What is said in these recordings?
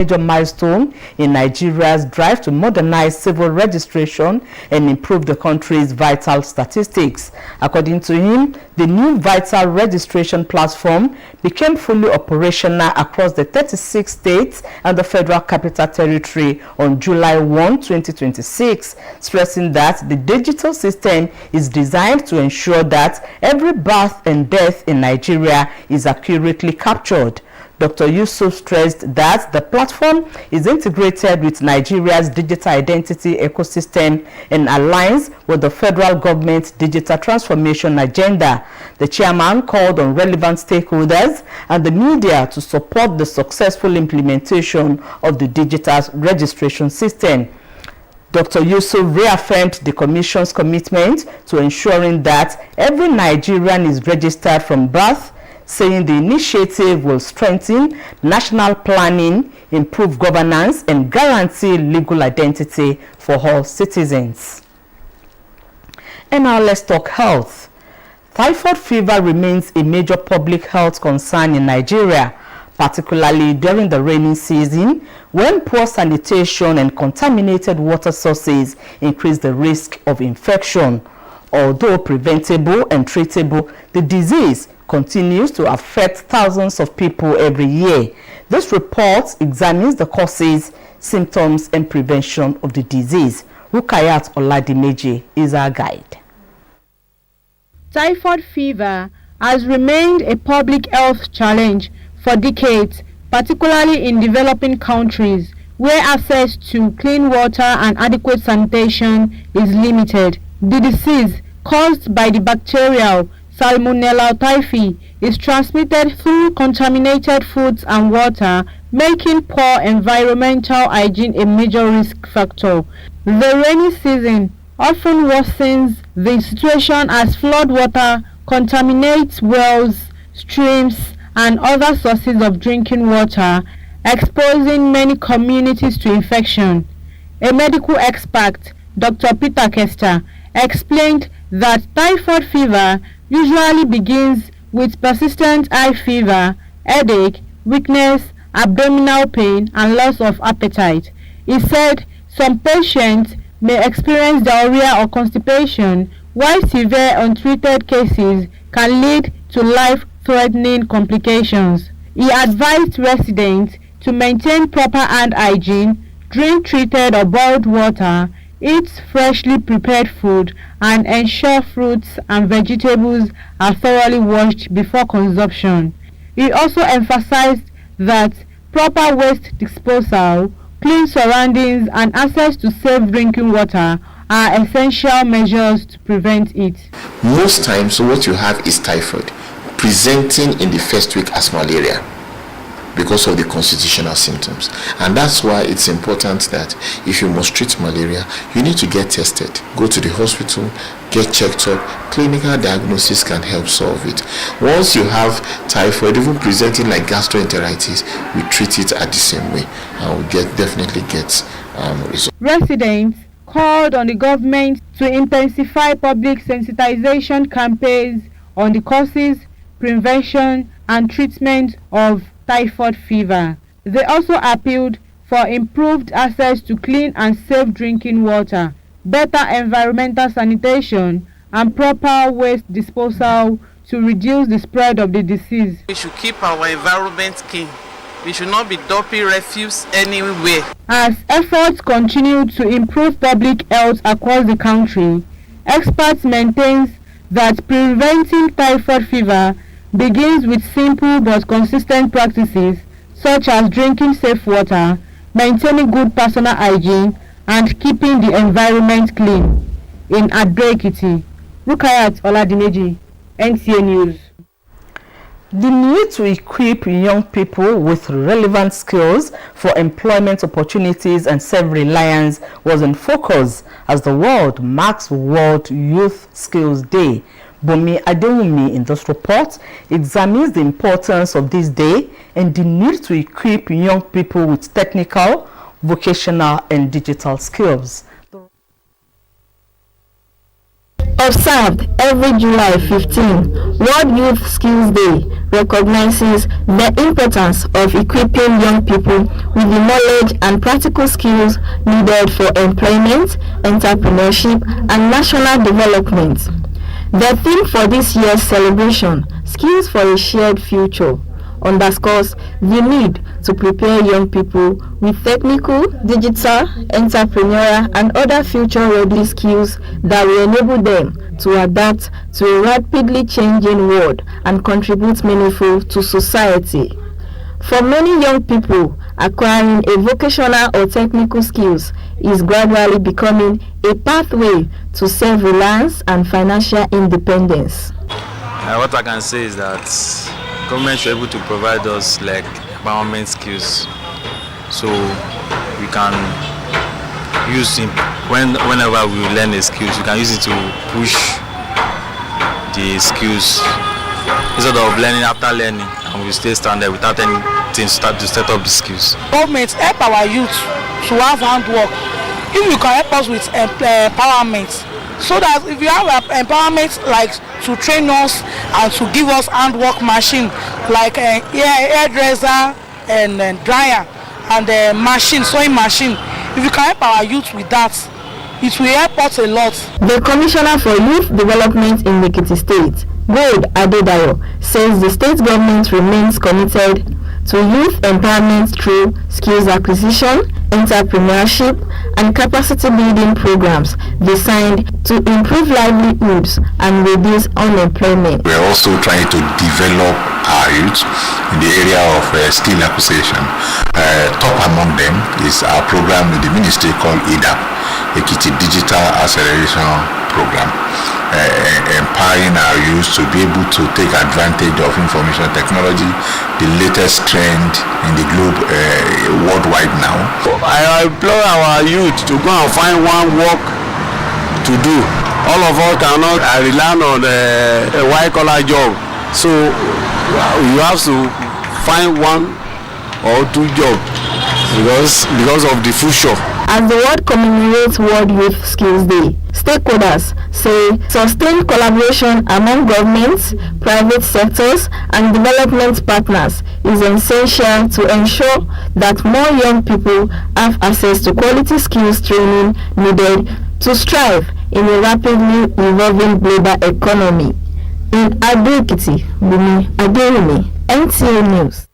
major milestone in Nigeria's drive to modernize civil registration and improve the country's vital statistics. According to him, the new vital registration platform became fully operational across the 36 states and the Federal Capital Territory on July 1, 2026, stressing that the digital system is designed to ensure that every birth and death in Nigeria is accurately captured. Dr. Yusuf stressed that the platform is integrated with Nigeria's digital identity ecosystem and aligns with the federal government's digital transformation agenda. The chairman called on relevant stakeholders and the media to support the successful implementation of the digital registration system. Dr. Yusuf reaffirmed the Commission's commitment to ensuring that every Nigerian is registered from birth, saying the initiative will strengthen national planning, improve governance, and guarantee legal identity for all citizens. And now let's talk health. Typhoid fever remains a major public health concern in Nigeria, particularly during the rainy season, when poor sanitation and contaminated water sources increase the risk of infection. Although preventable and treatable, the disease continues to affect thousands of people every year. This report examines the causes, symptoms, and prevention of the disease. Rukayat Oladimeji is our guide. Typhoid fever has remained a public health challenge for decades, particularly in developing countries where access to clean water and adequate sanitation is limited. The disease, caused by the bacterial Salmonella typhi, is transmitted through contaminated foods and water, making poor environmental hygiene a major risk factor. The rainy season often worsens the situation as flood water contaminates wells, streams, and other sources of drinking water, exposing many communities to infection. A medical expert, Dr. Peter Kester, explained that typhoid fever usually begins with persistent high fever, headache, weakness, abdominal pain, and loss of appetite. He said some patients may experience diarrhea or constipation, while severe untreated cases can lead to life-threatening complications. He advised residents to maintain proper hand hygiene, drink treated or boiled water, eat freshly prepared food, and ensure fruits and vegetables are thoroughly washed before consumption. He also emphasized that proper waste disposal, clean surroundings, and access to safe drinking water are essential measures to prevent it. Most times what you have is typhoid, presenting in the first week as malaria because of the constitutional symptoms. And that's why it's important that if you must treat malaria, you need to get tested, go to the hospital, get checked up. Clinical diagnosis can help solve it. Once you have typhoid, even presenting like gastroenteritis, we treat it at the same way and we definitely get results. Residents called on the government to intensify public sensitization campaigns on the causes, prevention, and treatment of typhoid fever. They also appealed for improved access to clean and safe drinking water, better environmental sanitation, and proper waste disposal to reduce the spread of the disease. We should keep our environment clean. We should not be dumping refuse anywhere. As efforts continue to improve public health across the country, experts maintain that preventing typhoid fever begins with simple but consistent practices such as drinking safe water, maintaining good personal hygiene, and keeping the environment clean. In Ado-Ekiti, Rukayat Oladimeji, NTA News. The need to equip young people with relevant skills for employment opportunities and self-reliance was in focus as the world marks World Youth Skills Day. Bomi Adewumi in this report examines the importance of this day and the need to equip young people with technical, vocational, and digital skills. Observed every July 15, World Youth Skills Day recognizes the importance of equipping young people with the knowledge and practical skills needed for employment, entrepreneurship, and national development. The theme for this year's celebration, Skills for a Shared Future, underscores the need to prepare young people with technical, digital, entrepreneurial, and other future-ready skills that will enable them to adapt to a rapidly changing world and contribute meaningfully to society. For many young people, acquiring a vocational or technical skills is gradually becoming a pathway to self-reliance and financial independence. What I can say is that government should be able to provide us like empowerment skills, so we can use it whenever we learn a skills. We can use it to push the skills instead of learning after learning, and we stay standard without anything to set up the skills. Government help our youth to have handwork. If you can help us with empowerment, so that if you have empowerment like to train us and to give us handwork machine like hairdresser and dryer and machine, sewing machine, if you can help our youth with that, it will help us a lot. The Commissioner for Youth Development in Ekiti State, Gold Adedayo, says the state government remains committed to youth empowerment through skills acquisition, entrepreneurship, and capacity building programs designed to improve livelihoods and reduce unemployment. We are also trying to develop our youth in the area of skill acquisition. Top among them is our program with the ministry called EDAP, Ekiti Digital Acceleration Program, empowering our youth to be able to take advantage of information technology, the latest trend in the globe worldwide now. I implore our youth to go and find one work to do. All of us cannot rely on a white-collar job, so you have to find one or two jobs because of the future. As the world commemorates World Youth Skills Day, stakeholders say sustained collaboration among governments, private sectors, and development partners is essential to ensure that more young people have access to quality skills training needed to strive in a rapidly evolving global economy. In Ado-Ekiti, Bumi Aderimi, NTA News.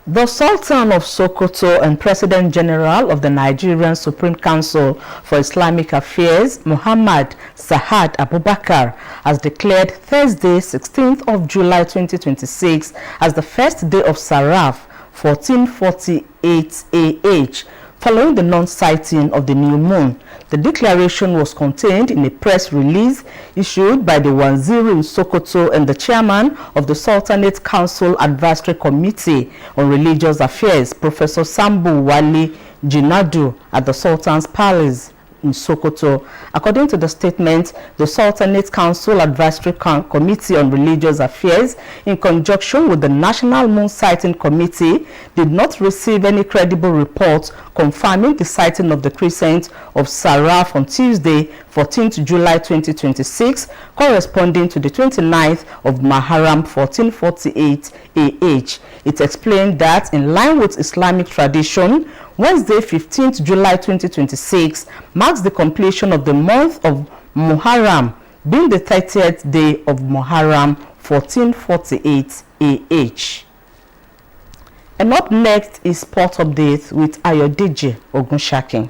The Sultan of Sokoto and President General of the Nigerian Supreme Council for Islamic Affairs, Muhammad Sa'ad Abubakar, has declared Thursday, 16th of July 2026 as the first day of Saraf 1448 AH, following the non-sighting of the new moon. The declaration was contained in a press release issued by the Waziri in Sokoto and the chairman of the Sultanate Council Advisory Committee on Religious Affairs, Professor Sambu Wali Jinadu, at the Sultan's Palace in Sokoto. According to the statement, the Sultanate Council Advisory Committee on Religious Affairs, in conjunction with the National Moon Sighting Committee, did not receive any credible report confirming the sighting of the crescent of Saraf on Tuesday, 14th July 2026, corresponding to the 29th of Muharram 1448 AH. It explained that, in line with Islamic tradition, Wednesday, 15th July 2026 marks the completion of the month of Muharram, being the 30th day of Muharram 1448 AH. And up next is Sport Update with Ayodeji Ogunshakin.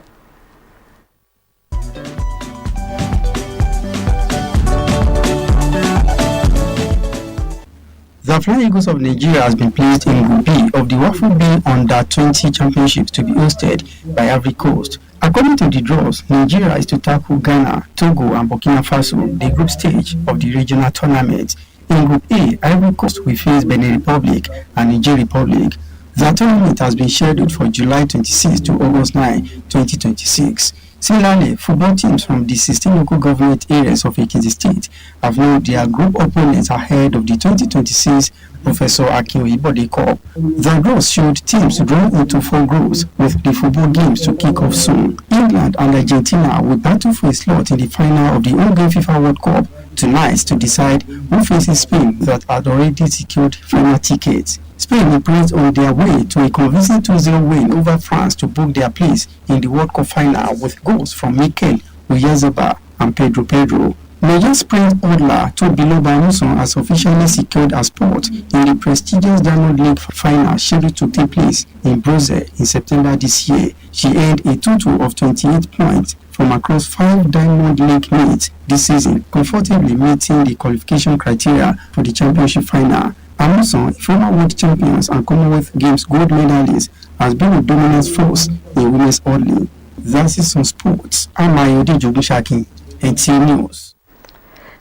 The Flying Eagles of Nigeria has been placed in Group B of the Waffle B Under-20 Championships to be hosted by Ivory Coast. According to the draws, Nigeria is to tackle Ghana, Togo and Burkina Faso, the group stage of the regional tournament. In Group A, Ivory Coast will face Benin Republic and Niger Republic. The tournament has been scheduled for July 26 to August 9, 2026. Similarly, football teams from the 16 local government areas of Ekiti State have known their group opponents ahead of the 2026 Professor Akinwebode Cup. The draws showed teams drawn into 4 groups, with the football games to kick off soon. England England and Argentina will battle for a slot in the final of the ongoing FIFA World Cup tonight to decide who faces Spain that had already secured final tickets. Spain impressed on their way to a convincing 2-0 win over France to book their place in the World Cup final with goals from Mikel Oyarzabal and Pedro. Major sprint hurdler Tobiloba Amusan has officially secured a spot in the prestigious Diamond League final scheduled to take place in Brussels in September this year. She earned a total of 28 points from across 5 Diamond League meets this season, comfortably meeting the qualification criteria for the championship final. Amusan, former world champions and Commonwealth Games gold medalist, has been a dominant force in women's hurling. That is on sports. I'm Ayode Jogunshaki, NTA News.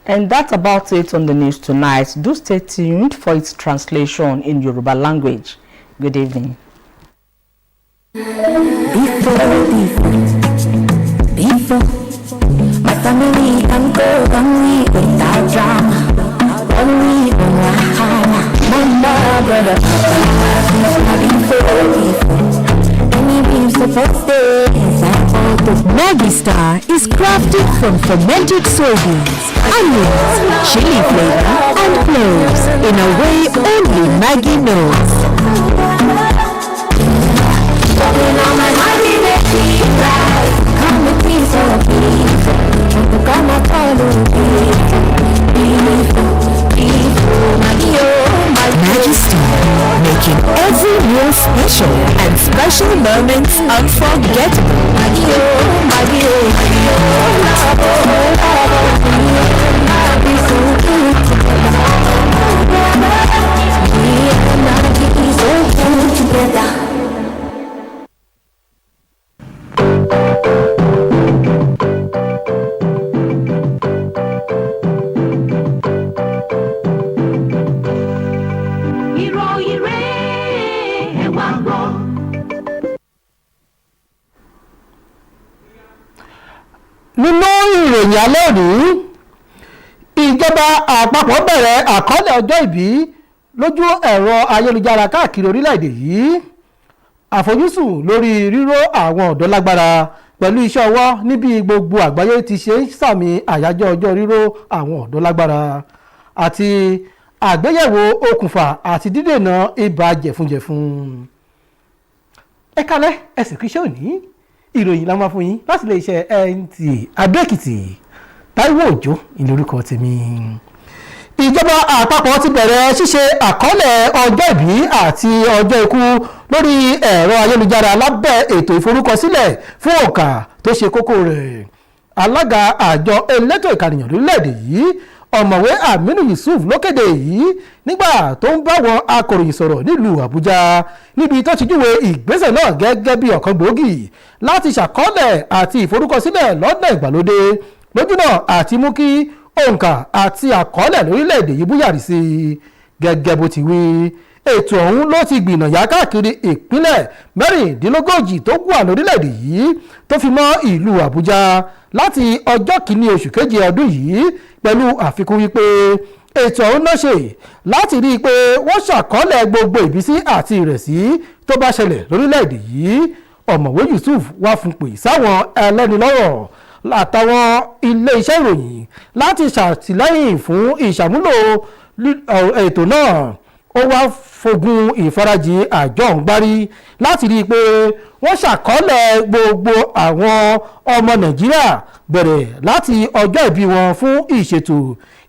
And that's about it on the news tonight. Do stay tuned for its translation in Yoruba language. Good evening. Before my family can go on without drama, on wahala. Mama, brother, before. Any beef supposed to inside. Maggi Star is crafted from fermented soybeans, onions, chili flavor, and cloves in a way only Maggi knows. Maggi Star, making every meal special and special moments unforgettable. Nínú ìròyìn alẹ́ òní, ìjọba àpapọ̀ bẹ̀rẹ̀ àkọọ́lẹ̀ ọjọ́ ìbí lójú ẹ̀rọ ayélujára káàkiri orílẹ̀-èdè yìí. Àfojúsùn lórí ríró àwọn ọ̀dọ́ lágbára pẹ̀lú iṣẹ́ ọwọ́ níbi gbogbo àgbáyé ti ṣe sàmì àyájọ́ ọjọ́ ríró àwọn ọ̀dọ́ lágbára àti àgbéyẹ̀wò okùnfà àti dídènà ibà jẹ̀funjẹ̀fun. Ẹ kálẹ́ ẹ sì kú iṣẹ́ òní. Ìròyìn la máa fún yín láti ilé iṣẹ́ NTA Adó-Èkìtì. Táíwò Òjó ìní orúkọ tèmi. Ìjọba àpapọ̀ ti bẹ̀rẹ̀ ṣíṣe àkọọ́lẹ̀ ọjọ́ ìbí àti ọjọ́ ikú lórí ẹ̀rọ ayélujára lábẹ́ ètò ìforúkọsílẹ̀ fún òǹkà tó ṣe kókó rẹ̀. Alága àjọ elétò ìkànìyàn lórílẹ̀‐èdè yìí ọ̀mọ̀wé Aminu Yusuf ló kéde yìí nígbà tó ń bá wọn akọ̀ròyìn sọ̀rọ̀ nílùú Àbújá níbi tó ti júwe ìgbésẹ̀ náà gẹ́gẹ́ bí ọ̀kan gbòógì láti ṣàkọọ́lẹ̀ àti ìforúkọsílẹ̀ lọ́nà ìgbàlódé lójúnà àti mú kí òǹkà àti àkọọ́lẹ̀ lórílẹ̀‐èdè yìí búyàrí sí i. Gẹ́gẹ́ bó ti wí, ètò ọ̀hún ló ti gbìnàyà káàkiri ìpínlẹ̀ 36 tó wà lórílẹ̀‐èdè yìí tó fi mọ́ ìlú Àbújá láti ọjọ́ kìíní oṣù keje ọdún yìí, pẹ̀lú àfikún wípé ètò ọ̀hún náà ṣe láti rí i pé wọ́n ṣàkọọ́lẹ̀ gbogbo ìbísí àti ìrẹ̀sí tó bá ṣẹlẹ̀ lórílẹ̀‐èdè yìí. Ọ̀mọ̀wé Yusuf wá fún pè sáwọn ẹlẹ́nulọ́rọ̀ àtàwọn ilé iṣẹ́ ìròyìn láti ṣàtìlẹ́yìn fún ìṣàmúlò ètò náà. Ó wá fogun ìfarajì àjọ ọ̀hún gbárí láti rí i pé wọ́n ṣàkọọ́lẹ̀ gbogbo àwọn ọmọ Nàìjíríà bẹ̀rẹ̀ láti ọjọ́ ìbí wọn fún ìṣètò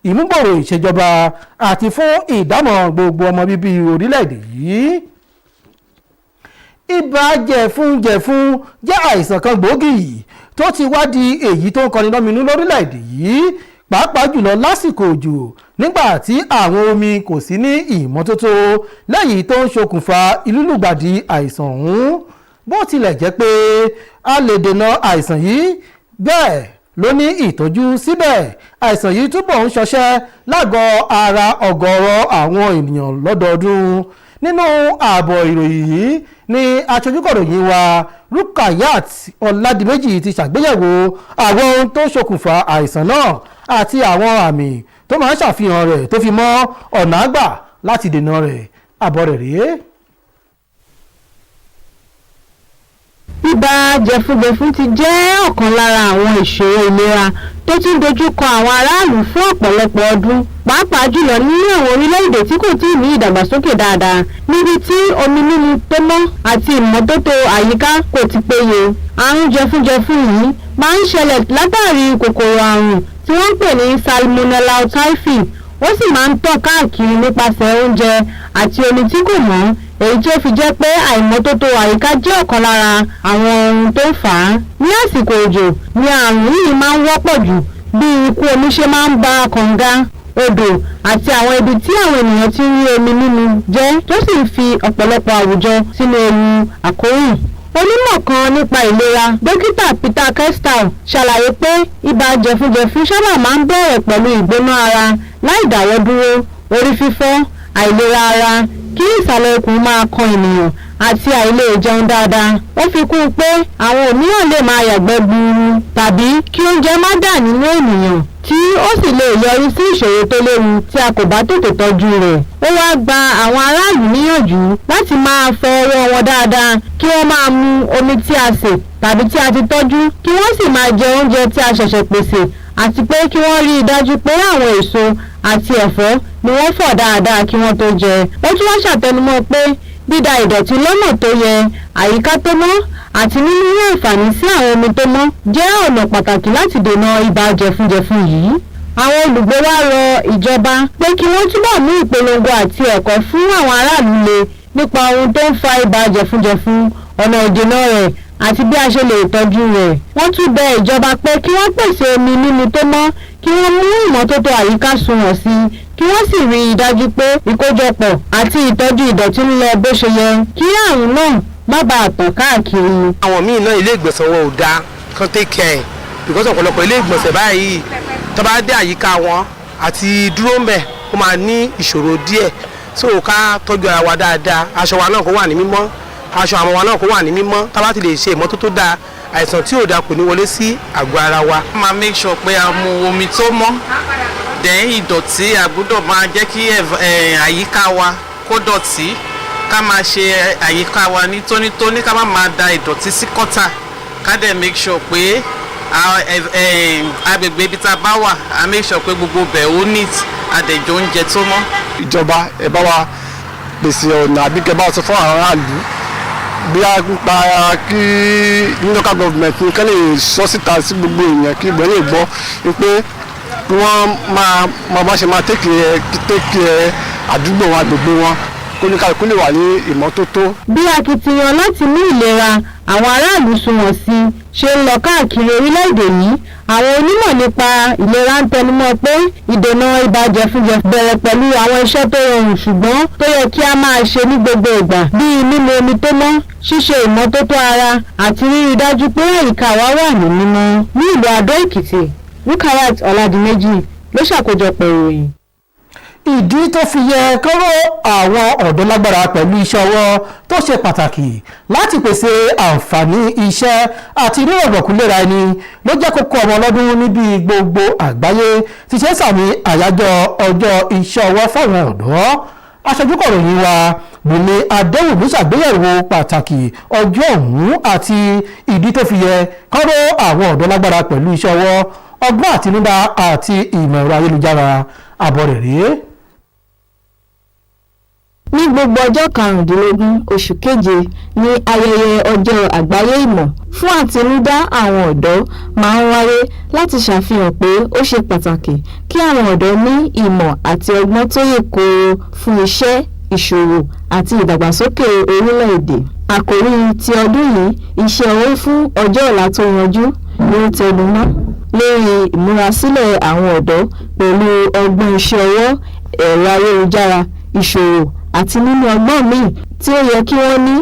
ìmúgbòòrò ìṣèjọba àti fún ìdámọ̀ gbogbo ọmọ bíbí orílẹ̀-èdè yìí. Ibà jẹ̀funjẹ̀fun jẹ́ àìsàn kan gbòógì tó ti wá di èyí tó ń kọni lóminú lórílẹ̀-èdè yìí, pàápàá jùlọ lásìkò òjò nígbà tí àwọn omi kò sí ní ìmọ́tótó lẹ́yìn tó ń ṣokùnfà ìlúlùgbàdì àìsàn ọ̀hún. Bó tilẹ̀ jẹ́ pé a lè dènà àìsàn yìí, bẹ́ẹ̀ ló ní ìtọ́jú síbẹ̀ àìsàn yìí túbọ̀ ń ṣọṣẹ́ lágọ̀ọ́ ara ọ̀gọ̀ọ̀rọ̀ àwọn ènìyàn lọ́dọọdún. Nínú ààbọ̀ ìròyìn yìí ni aṣojúkọ̀ròyìn wa Rukayat Ọládìméjì ti ṣàgbéyẹ̀wò àwọn ohun tó ṣokùnfà àìsàn náà àti àwọn àmì tó máa ń ṣàfihàn rẹ̀ tó fi mọ́ ọ̀nà àgbà láti dènà rẹ̀. Àbọ̀ rẹ̀ rèé. Ibà jẹfújẹfú ti jẹ́ ọ̀kan lára àwọn ìṣòro ìlera tó tún dojú kọ àwọn aráàlú fún ọ̀pọ̀lọpọ̀ ọdún pàápàá jùlọ nínú àwọn orílẹ̀-èdè tí kò tíì ní ìdàgbàsókè dáadáa níbi tí omi mímu tó mọ́ àti ìmọ́tótó àyíká kò ti péye. Àrùn jẹfújẹfú yìí máa ń ṣẹlẹ̀ látàrí kòkòrò àrùn tí wọ́n ń pè ní salmonella typhi, ó sì máa ń tàn káàkiri nípasẹ̀ oúnjẹ àti omi tí kò mọ́, èyí tí ó fi jẹ́ pé àìmọ́tótó àyíká jẹ́ ọ̀kan lára àwọn ohun tó ń fà á. Ní àsìkò òjò ni àrùn yìí máa ń wọ́pọ̀ jù bí ikú omi ṣe máa ń ba kànga, odò àti àwọn ibi tí àwọn ènìyàn ti ń rí omi mímu jẹ́, tó sì ń fi ọ̀pọ̀lọpọ̀ àwùjọ sínú ewu àkórùn. Onímọ̀ kan nípa ìlera dókítà Peter Kestal ṣàlàyé pé ibà jẹfújẹfú sábà máa ń bẹ̀rẹ̀ pẹ̀lú ìgbóná ara láì dáwọ́ dúró, orí fífọ́, àìlera ara, kí ìsàlẹ̀ ikùn máa kan ènìyàn àti àìlè jẹun dáadáa. Ó fi kún un pé àwọn òmíràn lè máa yàgbẹ́ gbuuru tàbí kí oúnjẹ má dà nínú ènìyàn, tí ó sì lè yọrí sí ìṣòro tó léwu tí a kò bá tètè tọ́jú rẹ̀. Ó wá gba àwọn aráàlú níyànjú láti máa fọ ọwọ́ wọn dáadáa, kí wọ́n máa mu omi tí a sè tàbí tí a ti tọ́jú, kí wọ́n sì máa jẹ oúnjẹ tí a ṣẹ̀ṣẹ̀ pèsè, àti pé kí wọ́n rí i dájú pé àwọn èso àti ẹ̀fọ́ ni wọ́n fọ̀ dáadáa kí wọ́n tó jẹ. Ó tún wá ṣàtẹnumọ́ pé dídà ìdọ̀tí lọ́nà tó yẹ, àyíká tó mọ́ àti níní àǹfààní sí àwọn omi tó mọ́ jẹ́ ọ̀nà pàtàkì láti dènà ibà jẹfújẹfú yìí. Àwọn olùgbé wa rọ ìjọba pé kí wọ́n túbọ̀ mú ìpolongo àti ẹ̀kọ́ fún àwọn aráàlú le nípa ohun tó ń fa ibà jẹfújẹfú, ọ̀nà ìdènà rẹ̀ àti bí a ṣe lè tọ́jú rẹ̀. Wọ́n tún bẹ ìjọba pé kí wọ́n pèsè omi mímu tó mọ́, kí wọ́n mú ìmọ́tótó àyíká sunwọ̀n sí i, kí wọ́n sì rí i dájú pé ìkójọpọ̀ àti ìtọ́jú ìdọ̀tí ń lọ bó ṣe yẹ, kí àrùn náà má bàa tàn káàkiri. Àwọn míì náà ilé ìgbọ̀nsẹ̀ wọn ò dáa, kán take care because ọ̀pọ̀lọpọ̀ ilé ìgbọ̀nsẹ̀ báyìí tó bá dé àyíká wọn àti dúró ń bẹ̀ ó máa ní ìṣòro díẹ̀, so ká tọ́jú ara wa dáadáa, aṣọ wa náà kó wà ní mímọ́, aṣọ àwọn wa náà kó wà ní mímọ́, tá bá ti lè ṣe ìmọ́tótó dáa, àìsàn tí ò dáa kò ní wọlé sí àgọ́ ara wa. a máa make sure pé a mu omi tó mọ́, then ìdọ̀tí àgbọ́dọ̀ máa jẹ́ kí àyíká wa kó dọ̀tí, ká máa ṣe àyíká wa ní tónítóní, ká má máa da ìdọ̀tí sí kọ́tà, ká dẹ̀ make sure pé agbègbè ibi tá a bá wà a make sure pé gbogbo bẹ̀ ó neat, àdẹ̀jọ oúnjẹ tó mọ́. Ìjọba ẹ bá wa pèsè ọ̀nà àbí kẹ́ bá wa sọ fún àwọn aráàlú bí a gba kí local government nǹkan lè sọ síta sí gbogbo èèyàn kí ìgbẹ́ lè gbọ́ pé kí wọ́n máa bá ṣe máa tẹ́kì àdúgbò wọn agbègbè wọn kó ní kálukú lè wà ní ìmọ́tótó. Bí akitiyan láti mú ìlera àwọn aráàlú sunwọ̀n sí ṣe ń lọ káàkiri orílẹ̀-èdè yìí, àwọn onímọ̀ nípa ìlera ń tẹnumọ́ pé ìdènà ibà jẹfújẹfú bẹ̀rẹ̀ pẹ̀lú àwọn iṣẹ́ tó rọrùn ṣùgbọ́n tó yẹ kí a máa ṣe ní gbogbo ìgbà, bíi mímu omi tó mọ́, ṣíṣe ìmọ́tótó ara àti rírí dájú pé àyíká wa wà ní mímọ́. Ní ìlú Adó Èkìtì, Rukayat Ọládìméjì ló ṣàkójọpọ̀ ìròyìn. Ìdí tó fi yẹ kóró àwọn ọ̀dọ́ lágbára pẹ̀lú iṣẹ́ ọwọ́ tó ṣe pàtàkì láti pèsè àǹfààní iṣẹ́ àti ní ọ̀dọ̀kúnlera ẹni ló jẹ́ kókó ọmọ ọlọ́dún níbi gbogbo àgbáyé ti ṣe sàmì àyájọ́ ọjọ́ iṣẹ́ ọwọ́ fáwọn ọ̀dọ́. Aṣojúkọ̀ròyìn wa Bùnmi Adéwùmí ṣàgbéyẹ̀wò pàtàkì ọjọ́ ọ̀hún àti ìdí tó fi yẹ kóró àwọn ọ̀dọ́ lágbára pẹ̀lú iṣẹ́ ọwọ́, ọgbọ́n àtinúdá àti ìmọ̀ ẹ̀rọ ayélujára. Àbọ̀ rẹ̀ rèé. Ní gbogbo ọjọ́ 15 oṣù keje ní ayẹyẹ ọjọ́ àgbáyé ìmọ̀ fún àtinúdá àwọn ọ̀dọ́ máa ń wáyé láti ṣàfihàn pé ó ṣe pàtàkì kí àwọn ọ̀dọ́ ní ìmọ̀ àti ọgbọ́n tó yè kooro fún iṣẹ́, ìṣòwò àti ìdàgbàsókè orílẹ̀-èdè. Àkòrí ti ọdún yìí, iṣẹ́ ọwọ́ fún ọjọ́ ọ̀la tó yanjú, ló ń tẹnumọ́ lórí ìmúrasílẹ̀ àwọn ọ̀dọ́ pẹ̀lú ọgbọ́n iṣẹ́ ọwọ́, ẹ̀rọ ayélujára, ìṣòwò àti nínú ọgbọ́n míì tí ó yẹ kí wọ́n ní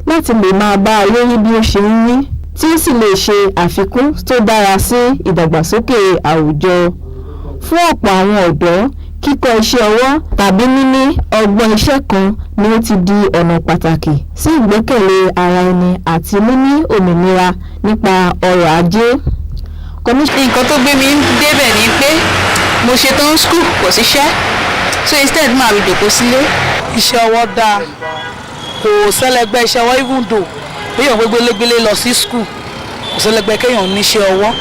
láti lè máa bá ayé yí bí ó ṣe ń yí, tí ó sì lè ṣe àfikún tó dára sí ìdàgbàsókè àwùjọ. Fún ọ̀pọ̀ àwọn ọ̀dọ́, kíkọ́ iṣẹ́ ọwọ́ tàbí níní ọgbọ́n iṣẹ́ kan ni ó ti di ọ̀nà pàtàkì sí ìgbẹ́kẹ̀lé ara ẹni àti níní òmìnira nípa ọrọ̀ ajé. Nǹkan tó gbé mi débẹ̀ ni pé mo ṣetán school kò síṣẹ́, so instead máa rí dòkó sílé. Iṣẹ́ ọwọ́ dáa, kò sẹ́lẹ̀gbẹ́ iṣẹ́ ọwọ́ even though èèyàn gbégbélégbélé lọ sí school kò sẹ́lẹ̀gbẹ́ kéèyàn níṣẹ́ ọwọ́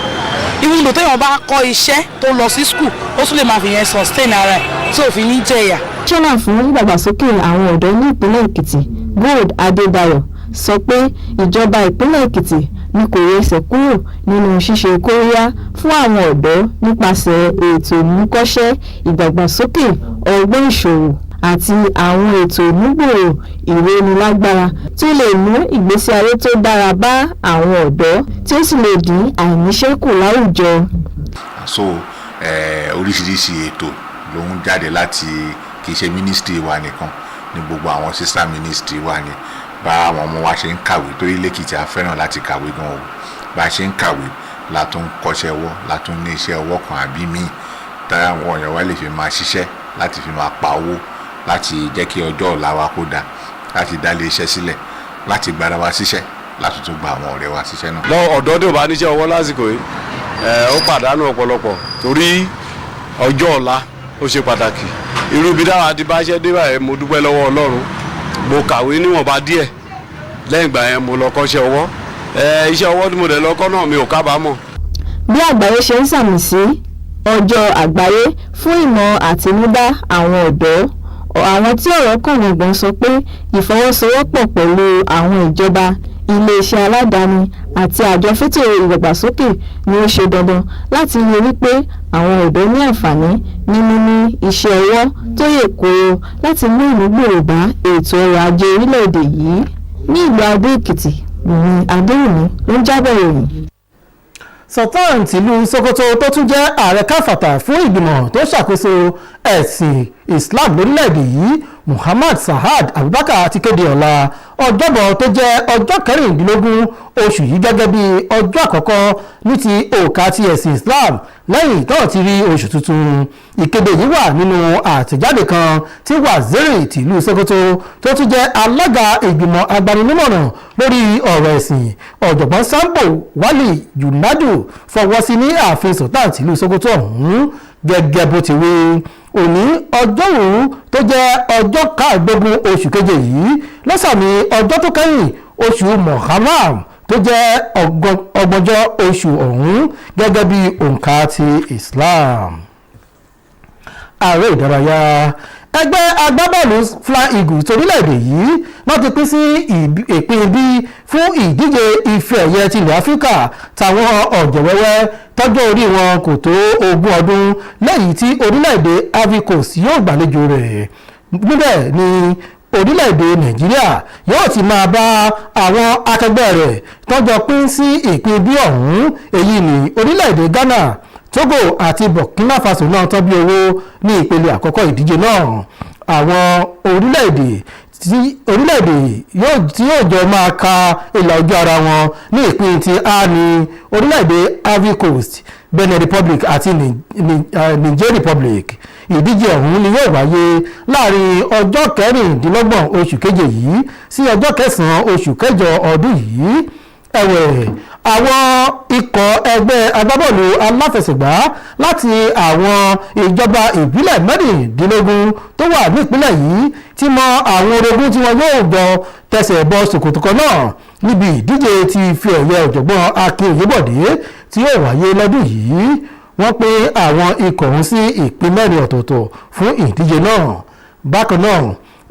even though téèyàn bá kọ́ iṣẹ́ tó lọ sí school ó tún lè máa fi yẹn sustain ara ẹ̀ tí ò fi ní jẹ̀yà. Ṣọ́nà fún ìdàgbàsókè àwọn ọ̀dọ́ ní ìpínlẹ̀ Èkìtì Gold Adébáyọ̀ sọ pé ìjọba ìpínlẹ̀ Èkìtì ni kò rẹsẹ̀ kúrò nínú ṣíṣe kóríyá fún àwọn ọ̀dọ́ nípasẹ̀ ètò ìmúkọ́ṣẹ́ ìdàgbàsókè ọgbọ́n ìṣòwò àti àwọn ètò ìmúgbòòrò ìrónilágbára tí ó lè mú ìgbésí ayé tó dára bá àwọn ọ̀dọ́ tí ó sì lè dín àìníṣẹ́ kù láwùjọ. So oríṣiríṣi ètò ló ń jáde láti kì í ṣe ministry wa nìkan ní gbogbo àwọn sister ministry wa ni bá àwọn ọmọ wa ṣe ń kàwé torí lẹ́kìtì a fẹ́ràn láti kàwé gan o bá a ṣe ń kàwé látún kọ́ṣẹ́ ọwọ́ látún ní iṣẹ́ ọwọ́ kan àbí míì tára àwọn èèyàn wa lè fi máa ṣiṣẹ́ láti fi máa pa owó láti jẹ́ kí ọjọ́ ọ̀la wa kó dáa láti dá ilé iṣẹ́ sílẹ̀ láti gbára wa síṣẹ́ láti tún gba àwọn ọ̀rẹ́ wa síṣẹ́ náà. lọ ọ̀dọ́ tó bá níṣẹ́ ọwọ́ lásìkò yìí ó pàdánù ọ̀pọ̀lọpọ̀ torí ọjọ́ ọ̀la ó ṣe pàtàkì irú bí dáhà ti bá ṣẹ́ dé báyìí mo dúpẹ́ lọ́wọ́ Ọlọ́run mo kàwé níwọ̀nba díẹ̀ lẹ́yìn ìgbà yẹn mo lọ kọ́ṣẹ́ ọwọ́ iṣẹ́ ọwọ́ tí mo dẹ̀ lọ́kọ́ náà mi ò kábàámọ̀. bí àgbáyé ṣe ń sàmì sí ọjọ́ àgbáyé fún ìmọ̀ àtinúdá àwọn ọ̀dọ́ àwọn tí ọ̀rọ̀ kàn gbọ̀ngbọ̀n sọ pé ìfọwọ́sowọ́pọ̀ pẹ̀lú àwọn ìjọba iléeṣẹ́ aládàáni àti àjọ fẹ́tò ìdàgbàsókè ni ó ṣe dandan láti rí wípé àwọn ọ̀dọ́ ní àǹfààní ní níní iṣẹ́ ọwọ́ tó yè kooro láti mú ìmúgbòòrò bá ètò ọrọ̀ ajé orílẹ̀-èdè yìí. ní ìlú Adó Èkìtì Bùnmi Adéwùmí ló ń jábọ̀ ìròyìn. Sultan tìlú Sokoto tó tún jẹ́ ààrẹ káfàtà fún ìgbìmọ̀ tó ṣàkóso ẹ̀sìn Islam lórílẹ̀‐èdè yìí Muhammad Sahad Abubakar ti kéde ọ̀la ọjọ́bọ̀ tó jẹ́ ọjọ́ kẹrìndínlógún oṣù yìí gẹ́gẹ́ bí ọjọ́ àkọ́kọ́ ní ti òǹkà ti ẹ̀sìn Islam lẹ́yìn tó ti rí oṣù tuntun. Ìkéde yìí wà nínú àtẹ̀jáde kan tí Waziri tìlú Sokoto tó tún jẹ́ alága ìgbìmọ̀ agbaninímọ̀ràn lórí ọ̀rọ̀ ẹ̀sìn ọ̀jọ̀gbọ́n Sambo Wali Junadu fọwọ́ sí ní ààfin Sultan tìlú Sokoto ọ̀hún gẹ́gẹ́ bó ti wí. Òní ọjọ́rú tó jẹ́ ọjọ́ káàdógún oṣù keje yìí lọ́sàmì ọjọ́ tó kẹ́yìn oṣù Muharram tó jẹ́ ọgbọ̀njọ́ oṣù ọ̀hún gẹ́gẹ́ bí òǹkà ti Islam. Ààrẹ ìdárayá ẹgbẹ́ agbábọ́ọ̀lù Flying Eagles torílẹ̀-èdè yìí wọ́n ti pín sí ìpín B fún ìdíje ife ẹ̀yẹ ti ilẹ̀ Áfíríkà táwọn ọ̀jẹ̀wẹ́wẹ́ tọ́jọ́ orí wọn kò tó 20 ọdún lẹ́yìn tí orílẹ̀-èdè Ivory Coast yóò gbàlejò rẹ̀. Níbẹ̀ ni orílẹ̀-èdè Nàìjíríà yóò ti máa bá àwọn akẹgbẹ́ rẹ̀ tọ́jọ́ pín sí ìpín B ọ̀hún èyí ni orílẹ̀-èdè Ghana Togo àti Burkina Faso náà tán bí owó ní ìpele àkọ́kọ́ ìdíje náà. Àwọn orílẹ̀-èdè yóò jọ máa ka ìlà ojú ara wọn ní ìpín ti A ní orílẹ̀-èdè Ivory Coast, Benin Republic àti Niger Republic. Ìdíje ọ̀hún ni yóò wáyé láàrin ọjọ́ kẹrìndínlọ́gbọ̀n oṣù keje yìí sí ọjọ́ kẹsàn-án oṣù kẹjọ ọdún yìí. Ẹ̀wẹ̀ àwọn ikọ̀ ẹgbẹ́ agbábọ́ọ̀lù aláfẹsẹ̀gbá láti àwọn ìjọba ìbílẹ̀ mẹ́rìndínlógún tó wà nípínlẹ̀ yìí ti mọ àwọn orogún tí wọn yóò jọ tẹsẹ̀ bọ ṣòkòtò kan náà níbi ìdíje ti ife ẹ̀yẹ ọ̀jọ̀gbọ́n Akin Oyèbọ̀dé tí yóò wáyé lọ́dún yìí. Wọ́n pín àwọn ikọ̀ ọ̀hún sí ìpín mẹ́rin ọ̀tọ̀ọ̀tọ̀ fún ìdíje náà. Bákan náà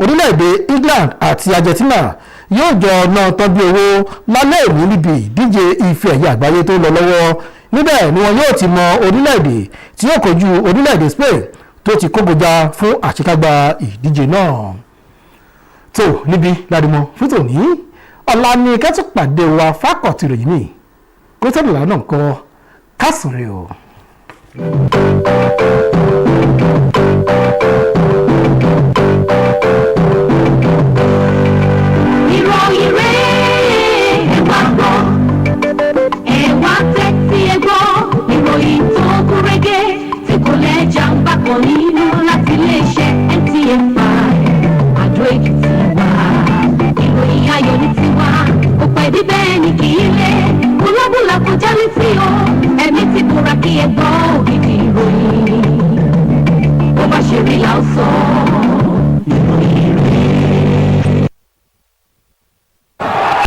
orílẹ̀-èdè England àti Argentina yóò jọ náà tán bí owó lálẹ́ òní níbi ìdíje ife ẹ̀yẹ àgbáyé tó lọ lọ́wọ́. Níbẹ̀ ni wọn yóò ti mọ orílẹ̀-èdè tí yóò kojú orílẹ̀-èdè Spain tó ti kógojá fún àṣekágbá ìdíje náà. tó níbi ládùmọ̀ fún tòní ọ̀la ni kẹ́tù pàdé wa fákọ̀tì ròyìn ní kó tẹ́lẹ̀ lánàá kọ́ kásùn rẹ̀ o. Ìròyìn rẹ̀ ẹ wá gbọ́, ẹ wá tẹ́tí ẹ gbọ́, ìròyìn tó gún régé tí kò lẹ́jà ń bá kan nínú láti iléeṣẹ́ NTA Àdó Èkìtì wá. Ìròyìn ayọ̀ ní tiwa, kò pẹ́ bí bẹ́ẹ̀ ni kì í lé, búlábúlà kọjá létí o, ẹ̀mí ti búra kí ẹ gbọ́ ògidì ìròyìn. Bó bá ṣe rí là ń sọ, ìròyìn rẹ̀.